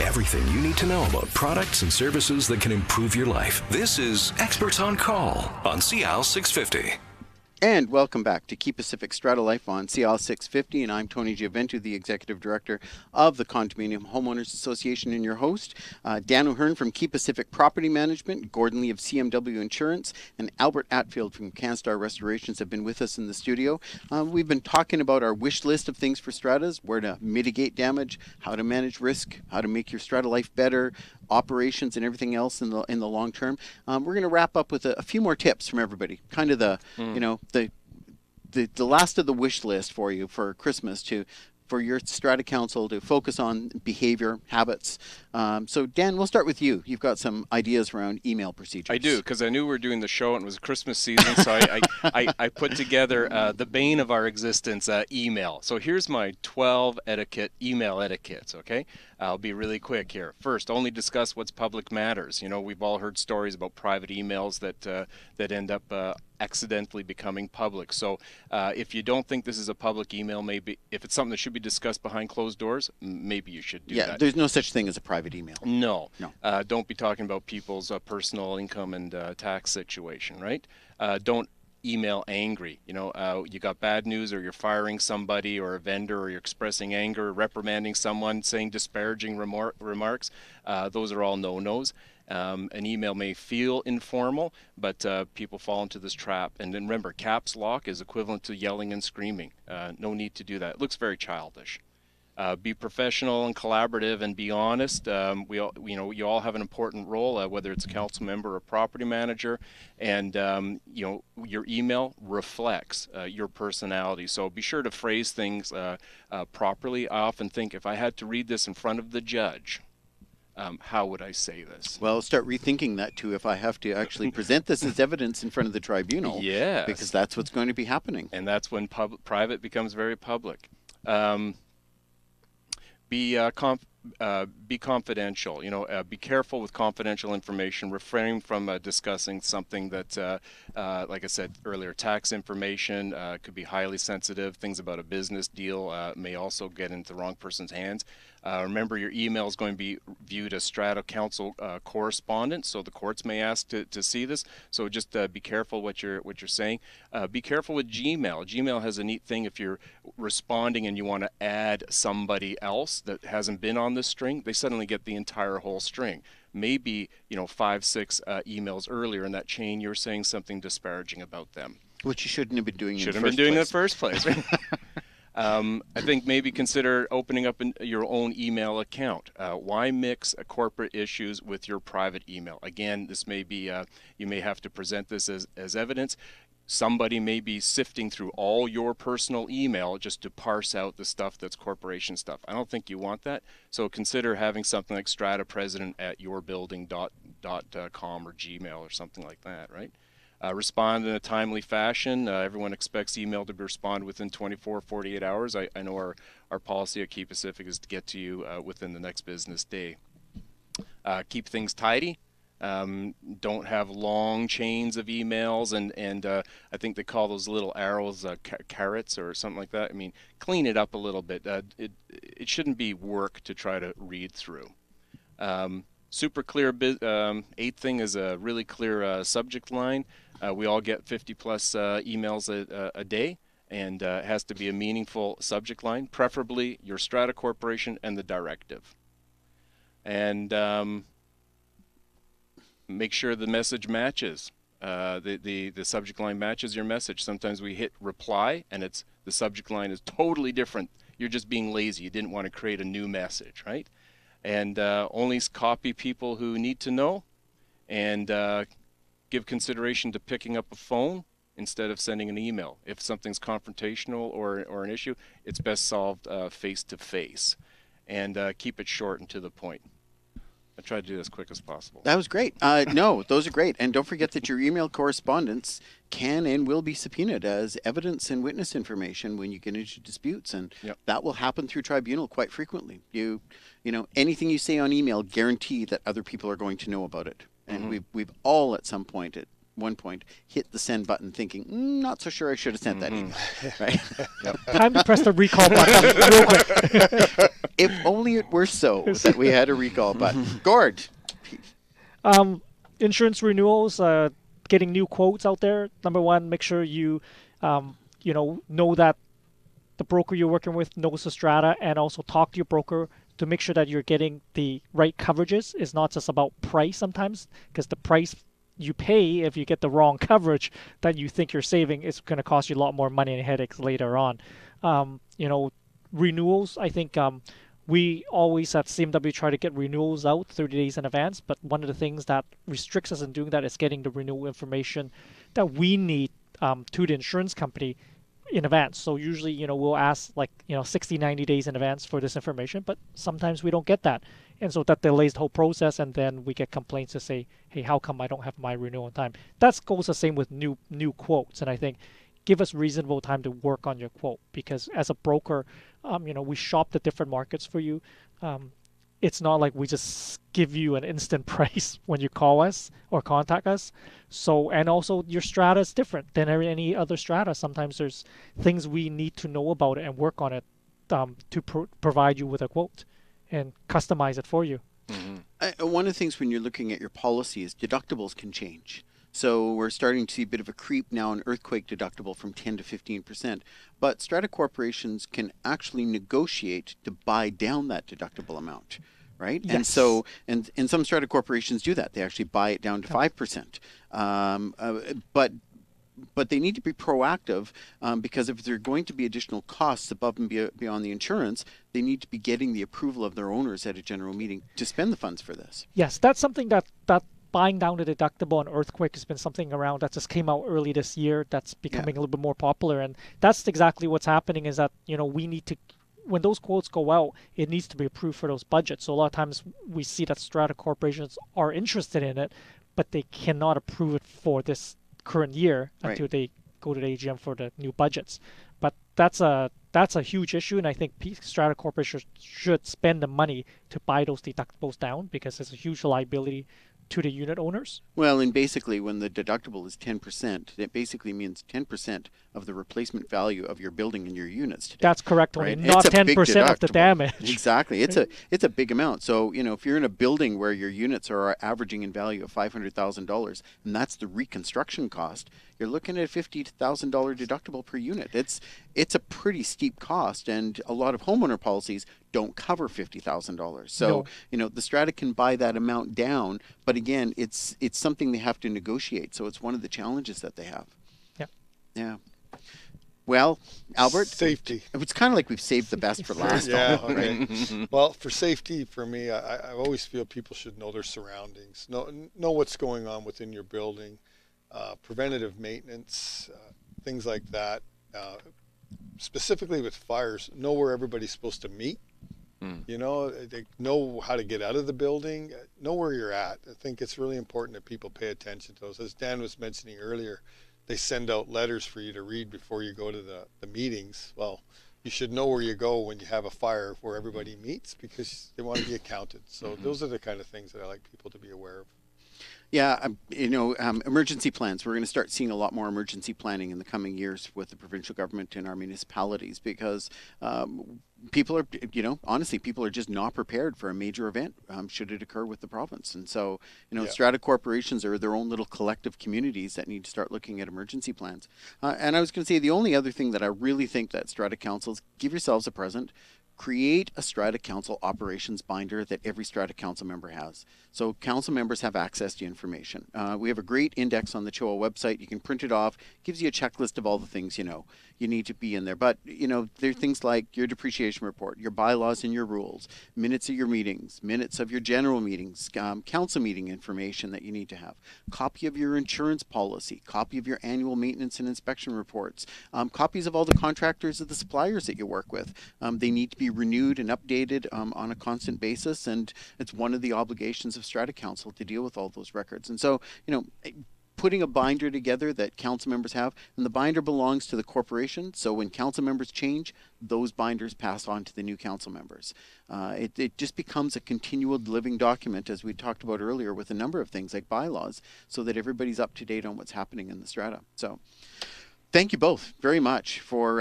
Everything you need to know about products and services that can improve your life. This is Experts on Call on CL 650. And welcome back to QuayPacific StrataLife on CL 650, and I'm Tony Giaventu, the Executive Director of the Condominium Homeowners Association, and your host. Dan O'Hearn from QuayPacific Property Management, Gordon Lee of CMW Insurance, and Albert Atfield from CanStar Restorations have been with us in the studio. We've been talking about our wish list of things for stratas, where to mitigate damage, how to manage risk, how to make your StrataLife better, operations and everything else in the long term. We're going to wrap up with a few more tips from everybody, kind of the last of the wish list for you for Christmas for your Strata Council to focus on behavior, habits. So Dan, we'll start with you. You've got some ideas around email procedures. I do, because I knew we were doing the show and it was Christmas season, so I put together the bane of our existence, email. So here's my 12 email etiquettes, okay? I'll be really quick here. First, only discuss what's public matters. You know, we've all heard stories about private emails that end up accidentally becoming public. So if you don't think this is a public email, maybe if it's something that should be discussed behind closed doors, maybe you should do that. Yeah, there's no such thing as a private email. No. Don't be talking about people's personal income and tax situation, right? Don't email angry. You know, you got bad news, or you're firing somebody or a vendor, or you're expressing anger, reprimanding someone, saying disparaging remarks. Those are all no-nos. An email may feel informal, but people fall into this trap. And then remember, caps lock is equivalent to yelling and screaming. No need to do that. It looks very childish. Be professional and collaborative, and be honest. You all have an important role, whether it's a council member or a property manager, and your email reflects your personality. So be sure to phrase things properly. I often think, if I had to read this in front of the judge, how would I say this? Well, start rethinking that too. If I have to actually present this as evidence in front of the tribunal, yes, because that's what's going to be happening, and that's when private becomes very public. Be confidential. Be careful with confidential information. Refrain from discussing something that, like I said earlier, tax information could be highly sensitive. Things about a business deal may also get into the wrong person's hands. Remember, your email is going to be viewed as Strata Council correspondence, so the courts may ask to see this. So just be careful what you're saying. Be careful with Gmail. Gmail has a neat thing. If you're responding and you want to add somebody else that hasn't been on this string, they suddenly get the entire whole string. Maybe 5, 6 emails earlier in that chain, you're saying something disparaging about them, which you shouldn't have been doing. Shouldn't have been doing in the first place. I think maybe consider opening up your own email account. Why mix corporate issues with your private email? Again, this may be, you may have to present this as evidence. Somebody may be sifting through all your personal email just to parse out the stuff that's corporation stuff. I don't think you want that. So consider having something like stratapresident@yourbuilding.com or Gmail or something like that, right? Respond in a timely fashion. Everyone expects email to be responded within 24, 48 hours. I know our policy at QuayPacific is to get to you within the next business day. Keep things tidy. Don't have long chains of emails, and I think they call those little arrows carrots or something like that. I mean, clean it up a little bit. It shouldn't be work to try to read through. Super clear. Eighth thing is a really clear subject line. We all get 50 plus emails a day, and it has to be a meaningful subject line, preferably your Strata Corporation and the directive. And make sure the message matches. The subject line matches your message. Sometimes we hit reply, and the subject line is totally different. You're just being lazy. You didn't want to create a new message, right? And only copy people who need to know, and give consideration to picking up a phone instead of sending an email. If something's confrontational or an issue, it's best solved face-to-face. And keep it short and to the point. I tried to do it as quick as possible. That was great. No, those are great. And don't forget that your email correspondence can and will be subpoenaed as evidence and witness information when you get into disputes. And that will happen through tribunal quite frequently. You know, anything you say on email, guarantee that other people are going to know about it. And we've all at some point one point hit the send button thinking, not so sure I should have sent that email, right? Time to press the recall button real quick. If only it were so that we had a recall button. Gord. Insurance renewals, getting new quotes out there. Number one, make sure you, know that the broker you're working with knows the strata, and also talk to your broker to make sure that you're getting the right coverages. It's not just about price sometimes, because the price you pay if you get the wrong coverage that you think you're saving is going to cost you a lot more money and headaches later on. Renewals, I think we always at CMW try to get renewals out 30 days in advance, but one of the things that restricts us in doing that is getting the renewal information that we need to the insurance company in advance. So usually, we'll ask 60, 90 days in advance for this information, but sometimes we don't get that. And so that delays the whole process, and then we get complaints to say, hey, how come I don't have my renewal on time? That goes the same with new quotes. And I think give us reasonable time to work on your quote, because as a broker, we shop the different markets for you. It's not like we just give you an instant price when you call us or contact us. So, and also your strata is different than any other strata. Sometimes there's things we need to know about it and work on it to provide you with a quote and customize it for you. One of the things when you're looking at your policy is deductibles can change. So we're starting to see a bit of a creep now in earthquake deductible from 10 to 15%. But strata corporations can actually negotiate to buy down that deductible amount, right? Yes. And so, and some strata corporations do that. They actually buy it down to 5%. But they need to be proactive because if there are going to be additional costs above and beyond the insurance, they need to be getting the approval of their owners at a general meeting to spend the funds for this. Yes, that's something that buying down the deductible on earthquake has been something around that just came out early this year that's becoming a little bit more popular. And that's exactly what's happening is that, we need to, when those quotes go out, it needs to be approved for those budgets. So a lot of times we see that strata corporations are interested in it, but they cannot approve it for this current year until they go to the AGM for the new budgets. But that's a huge issue, and I think strata corporations should spend the money to buy those deductibles down, because it's a huge liability to the unit owners. Well, and basically when the deductible is 10%, it basically means 10% of the replacement value of your building and your units today. That's correct, right? Not 10% of the damage. Exactly. It's a big amount. So, if you're in a building where your units are averaging in value of $500,000, and that's the reconstruction cost, you're looking at a $50,000 deductible per unit. It's a pretty steep cost, and a lot of homeowner policies don't cover $50,000. So, the strata can buy that amount down, but again, it's something they have to negotiate. So it's one of the challenges that they have. Yeah. Well, Albert, safety. It's kind of like we've saved the best for last. Right. Well, for safety, for me, I always feel people should know their surroundings, know what's going on within your building, preventative maintenance, things like that. Specifically with fires, know where everybody's supposed to meet. They know how to get out of the building, know where you're at. I think it's really important that people pay attention to those. As Dan was mentioning earlier, they send out letters for you to read before you go to the meetings. Well, you should know where you go when you have a fire, where everybody meets, because they want to be accounted. So those are the kind of things that I like people to be aware of. Yeah, emergency plans. We're going to start seeing a lot more emergency planning in the coming years with the provincial government and our municipalities, because people are, honestly, people are just not prepared for a major event should it occur with the province. And so, strata corporations are their own little collective communities that need to start looking at emergency plans. And I was going to say, the only other thing that I really think that strata councils, give yourselves a present. Create a strata council operations binder that every strata council member has. So council members have access to information. We have a great index on the CHOA website. You can print it off. Gives you a checklist of all the things you need to be in there. But there are things like your depreciation report, your bylaws and your rules, minutes of your meetings, minutes of your general meetings, council meeting information that you need to have, copy of your insurance policy, copy of your annual maintenance and inspection reports, copies of all the contractors of the suppliers that you work with. They need to be renewed and updated on a constant basis, and it's one of the obligations of Strata Council to deal with all those records. And so, putting a binder together that council members have, and the binder belongs to the corporation. So when council members change, those binders pass on to the new council members. It just becomes a continual living document, as we talked about earlier, with a number of things like bylaws, so that everybody's up to date on what's happening in the strata. So thank you both very much for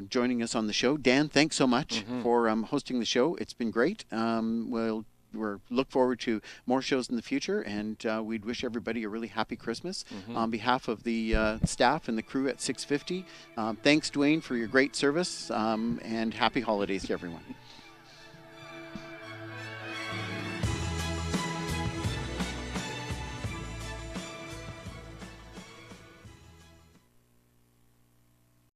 joining us on the show. Dan, thanks so much for hosting the show. It's been great. We'll look forward to more shows in the future, and we'd wish everybody a really happy Christmas. On behalf of the staff and the crew at 650, thanks, Dwayne, for your great service, and happy holidays to everyone.